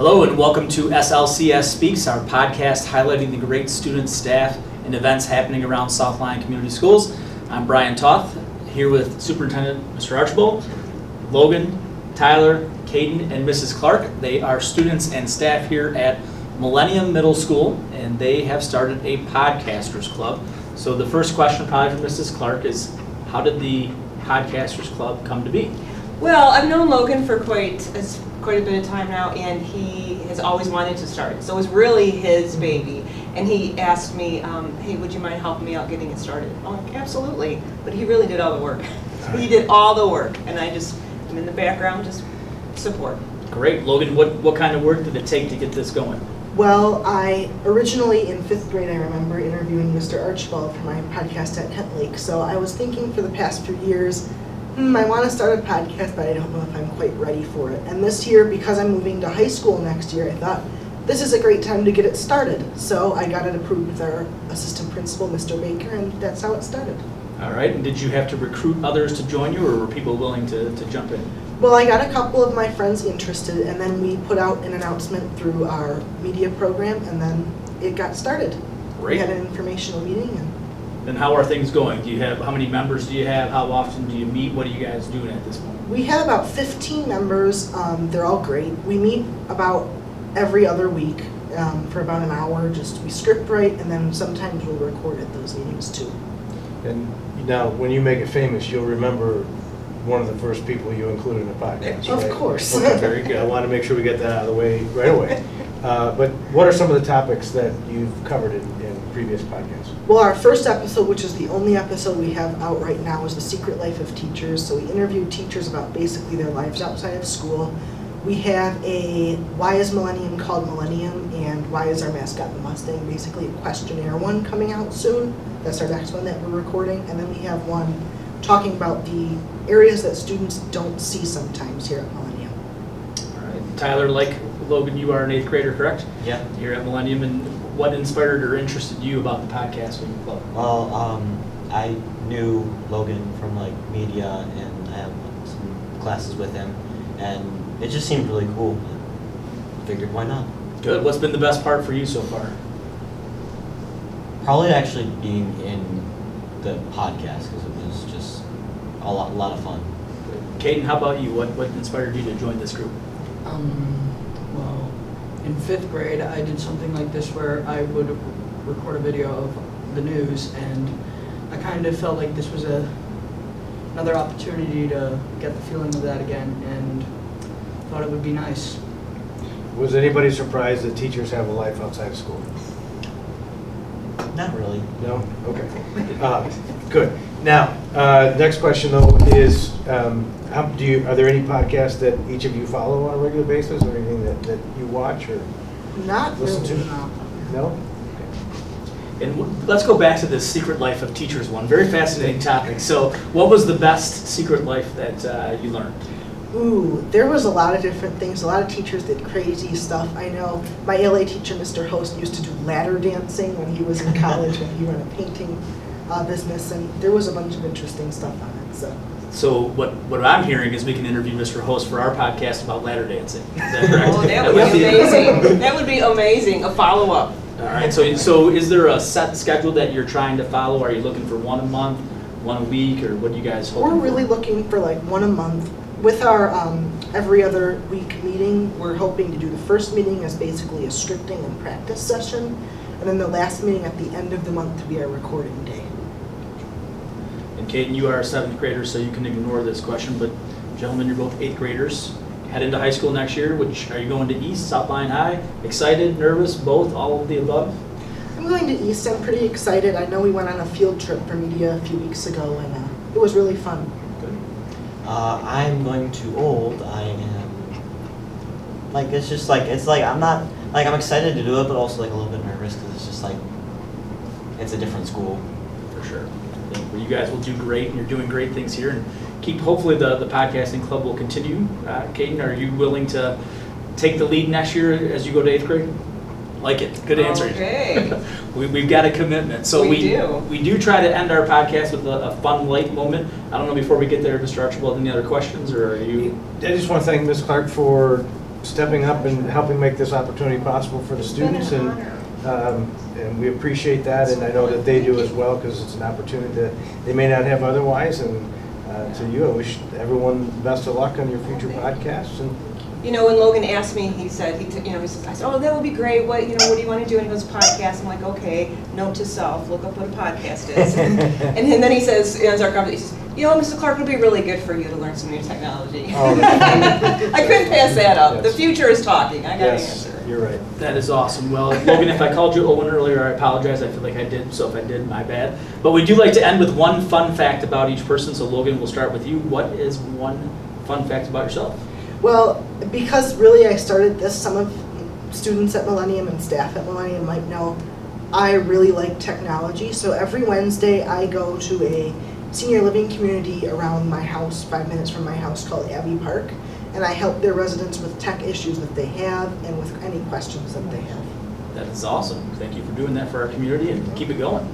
Hello and welcome to SLCS Speaks, our podcast highlighting the great students, staff, and events happening around South Lyon Community Schools. I'm Brian Toth, here with Superintendent Mr. Archibald, Logan, Tyler, Caden, and Mrs. Clark. They are students and staff here at Millennium Middle School, and they have started a podcasters club. So the first question probably for Mrs. Clark is, how did the podcasters club come to be? Well, I've known Logan for quite a bit of time now, and he has always wanted to start. So it was really his baby. And he asked me, hey, would you mind helping me out getting it started? I'm like, absolutely. But he really did all the work. He did all the work, and I'm in the background, just support. Great. Logan, what kind of work did it take to get this going? Well, I originally in 5th grade, I remember interviewing Mr. Archibald for my podcast at Kent Lake. So I was thinking for the past few years, I want to start a podcast, but I don't know if I'm quite ready for it. And this year, because I'm moving to high school next year, I thought this is a great time to get it started. So I got it approved with our assistant principal, Mr. Baker, and that's how it started. All right. And did you have to recruit others to join you, or were people willing to jump in? Well, I got a couple of my friends interested, and then we put out an announcement through our media program, and then it got started. Great. We had an informational meeting. And how are things going? How many members do you have? How often do you meet? What are you guys doing at this point? We have about 15 members. They're all great. We meet about every other week for about an hour. We script write, and then sometimes we'll record at those meetings too. And now, when you make it famous, you'll remember one of the first people you included in a podcast, Of right? course. Okay, very good. I want to make sure we get that out of the way right away. But what are some of the topics that you've covered in previous podcasts? Well, our first episode, which is the only episode we have out right now, is The Secret Life of Teachers. So we interviewed teachers about basically their lives outside of school. We have a Why is Millennium called Millennium, and Why is our mascot the Mustang, basically a questionnaire one coming out soon. That's our next one that we're recording. And then we have one talking about the areas that students don't see sometimes here at Millennium. All right. Tyler, like Logan, you are an 8th grader, correct? Yeah. Here at Millennium. And what inspired or interested you about the podcasting club? Well, I knew Logan from media, and I have some classes with him, and it just seemed really cool. I figured, why not? Good. What's been the best part for you so far? Probably actually being in the podcast, because it was just a lot of fun. Caden, how about you? What inspired you to join this group? Well, in 5th grade, I did something like this where I would record a video of the news, and I kind of felt like this was another opportunity to get the feeling of that again, and thought it would be nice. Was anybody surprised that teachers have a life outside of school? Not really. No? Okay. Good. Now, next question though is, are there any podcasts that each of you follow on a regular basis, or anything that you watch or Not listen really. to? No? And let's go back to this Secret Life of Teachers one. Very fascinating topic. So what was the best secret life that you learned? Ooh, there was a lot of different things. A lot of teachers did crazy stuff. I know my LA teacher, Mr. Host, used to do ladder dancing when he was in college, and he ran a painting business, and there was a bunch of interesting stuff on it. So what I'm hearing is we can interview Mr. Host for our podcast about ladder dancing. Is that correct? Oh, that would be amazing. That would be amazing, a follow-up. All right, so is there a set schedule that you're trying to follow? Are you looking for one a month, one a week, or what do you guys hope? We're really looking for one a month. With our every other week meeting, we're hoping to do the first meeting as basically a scripting and practice session, and then the last meeting at the end of the month to be our recording day. And Caden, you are a 7th grader, so you can ignore this question, but gentlemen, you're both 8th graders. Head into high school next year. Are you going to East, South Lyon High? Excited, nervous, both, all of the above? I'm going to East. I'm pretty excited. I know we went on a field trip for media a few weeks ago, and it was really fun. Good. I'm going to Old. I am I'm not I'm excited to do it, but also a little bit nervous because it's just it's a different school. For sure. I think you guys will do great, and you're doing great things here, and hopefully the podcasting club will continue. Caden, are you willing to take the lead next year as you go to 8th grade? Like it. Good answer. Okay. We've got a commitment. So We do. We do try to end our podcast with a fun, light moment. I don't know, before we get there, Mr. Archibald, any other questions, or are you? I just want to thank Ms. Clark for stepping up and helping make this opportunity possible for the It's been an students. And we appreciate that, and I know that they do as well, because it's an opportunity that they may not have otherwise. And to you, I wish everyone best of luck on your future podcasts. And You know, when Logan asked me, he said, he says, I said, oh, that would be great. What do you want to do? And he goes, podcast. I'm like, okay, note to self, look up what a podcast is. and then he says, ends our conversation, he says, Mrs. Clark, it'll be really good for you to learn some new technology. Oh, that's I couldn't pass that up. The Yes. future is talking. I got to yes, answer. you're right. That is awesome. Well, Logan, if I called you Owen earlier, I apologize. I feel like I did, so if I did, my bad. But we do like to end with one fun fact about each person, so Logan, we'll start with you. What is one fun fact about yourself? Well, because really I started this, some of students at Millennium and staff at Millennium might know, I really like technology. So every Wednesday I go to a senior living community around my house, 5 minutes from my house, called Abbey Park. And I help their residents with tech issues that they have and with any questions that they have. That is awesome. Thank you for doing that for our community, and keep it going.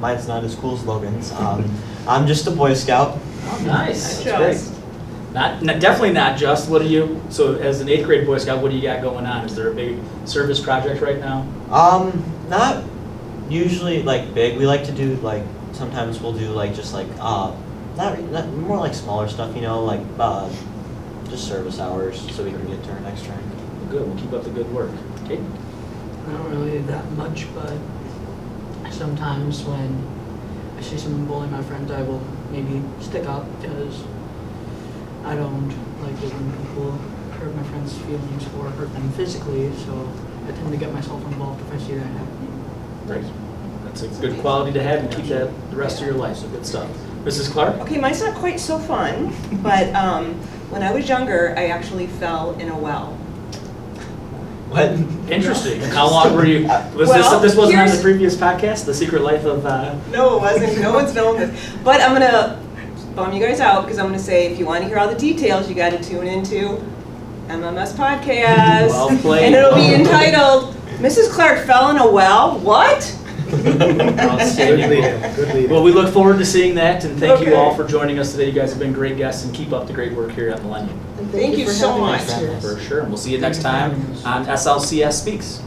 Mine's not as cool as Logan's. I'm just a Boy Scout. Oh, nice. Not That's great. Definitely not just. What do you? So, as an 8th grade Boy Scout, what do you got going on? Is there a big service project right now? Not usually like big. We like to do like sometimes we'll do like just like not more like smaller stuff. Like just service hours so we can get to our next rank. Good. We'll keep up the good work. Okay. Not really that much, but sometimes when I see someone bullying my friends, I will maybe stick up because I don't like it when people hurt my friends' feelings or hurt them physically, so I tend to get myself involved if I see that happening. Great. That's a good quality to have and keep that the rest of your life. So good stuff. Mrs. Clark? Okay, mine's not quite so fun, but when I was younger, I actually fell in a well. What? Interesting. And how long were you? Was Well, this wasn't on the here's- previous podcast? The Secret Life of. No, it wasn't. No one's known this. But I'm going to bum you guys out because I'm going to say if you want to hear all the details, you got to tune into MMS Podcast. Well played. And it'll be entitled, Mrs. Clark Fell in a Well? What? Good lead-in, good lead-in. Well, we look forward to seeing that, and thank you Okay. all for joining us today. You guys have been great guests, and keep up the great work here at Millennium. And Thank you for so having us much. here. For sure. And we'll see you next Thank you for time having us. on SLCS Speaks.